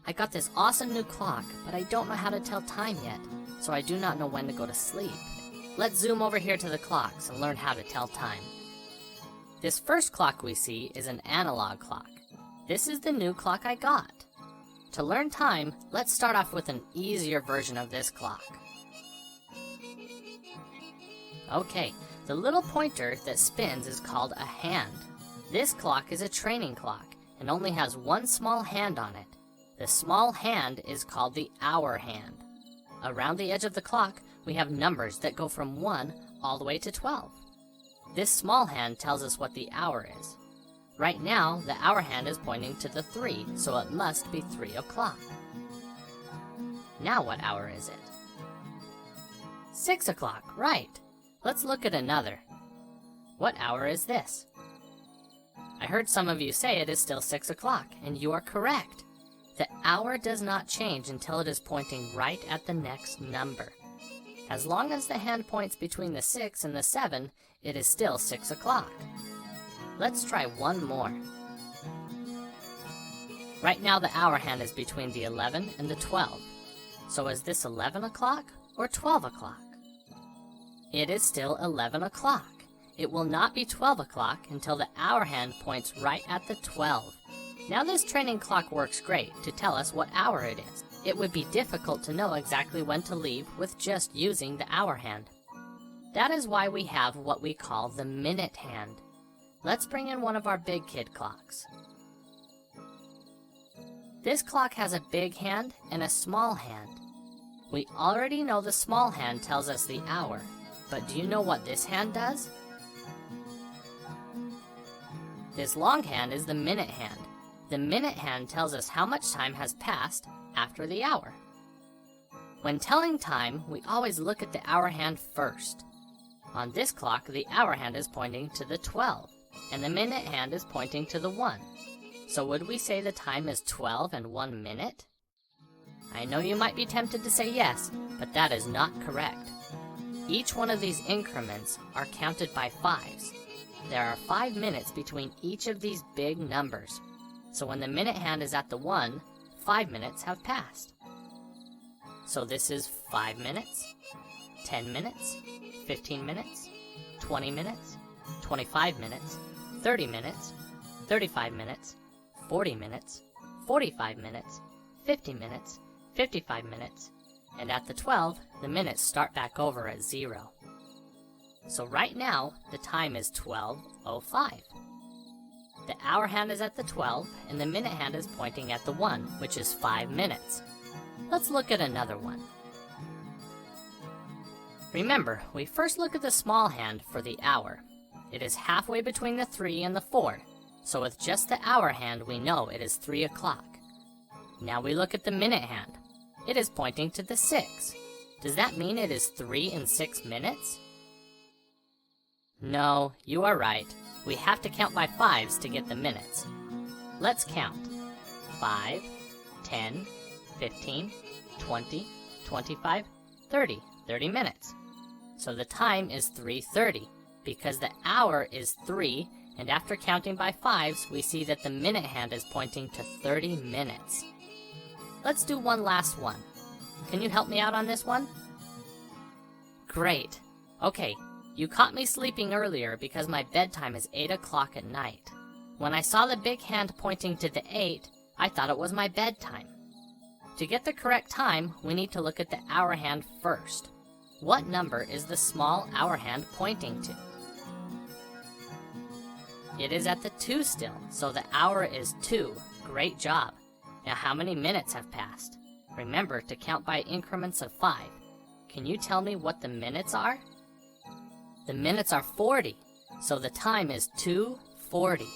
I got this awesome new clock, but I don't know how to tell time yet, so I do not know when to go to sleep. Let's zoom over here to the clocks and learn how to tell time. This first clock we see is an analog clock. This is the new clock I got. To learn time, let's start off with an easier version of this clock. Okay, the little pointer that spins is called a hand. This clock is a training clock and only has one small hand on it. The small hand is called the hour hand. Around the edge of the clock, we have numbers that go from 1 all the way to 12. This small hand tells us what the hour is. Right now, the hour hand is pointing to the 3, so it must be 3 o'clock. Now what hour is it? 6 o'clock, right. Let's look at another. What hour is this? I heard some of you say it is still 6 o'clock, and you are correct. The hour does not change until it is pointing right at the next number. As long as the hand points between the 6 and the 7, it is still 6 o'clock. Let's try one more. Right now the hour hand is between the 11 and the 12. So is this 11 o'clock or 12 o'clock? It is still 11 o'clock. It will not be 12 o'clock until the hour hand points right at the 12. Now this training clock works great to tell us what hour it is. It would be difficult to know exactly when to leave with just using the hour hand. That is why we have what we call the minute hand. Let's bring in one of our big kid clocks. This clock has a big hand and a small hand. We already know the small hand tells us the hour, but do you know what this hand does? This long hand is the minute hand. The minute hand tells us how much time has passed after the hour. When telling time, we always look at the hour hand first. On this clock, the hour hand is pointing to the 12, and the minute hand is pointing to the 1. So would we say the time is 12 and 1 minute? I know you might be tempted to say yes, but that is not correct. Each one of these increments are counted by 5s. There are 5 minutes between each of these big numbers. So when the minute hand is at the 1, 5 minutes have passed. So this is 5 minutes, 10 minutes, 15 minutes, 20 minutes, 25 minutes, 30 minutes, 35 minutes, 40 minutes, 45 minutes, 50 minutes, 55 minutes, and at the 12, the minutes start back over at 0. So right now, the time is 12:05. The hour hand is at the 12, and the minute hand is pointing at the 1, which is 5 minutes. Let's look at another one. Remember, we first look at the small hand for the hour. It is halfway between the 3 and the 4, so with just the hour hand, we know it is 3 o'clock. Now we look at the minute hand. It is pointing to the 6. Does that mean it is 3 and 6 minutes? No, you are right. We have to count by 5s to get the minutes. Let's count. 5, 10, 15, 20, 25, 30. 30 minutes. So the time is 3:30 because the hour is 3, and after counting by 5s, we see that the minute hand is pointing to 30 minutes. Let's do one last one. Can you help me out on this one? Great. Okay, you caught me sleeping earlier because my bedtime is 8 o'clock at night. When I saw the big hand pointing to the 8, I thought it was my bedtime. To get the correct time, we need to look at the hour hand first. What number is the small hour hand pointing to? It is at the 2 still, so the hour is 2. Great job. Now how many minutes have passed? Remember to count by increments of 5. Can you tell me what the minutes are? The minutes are 40, so the time is 2:40.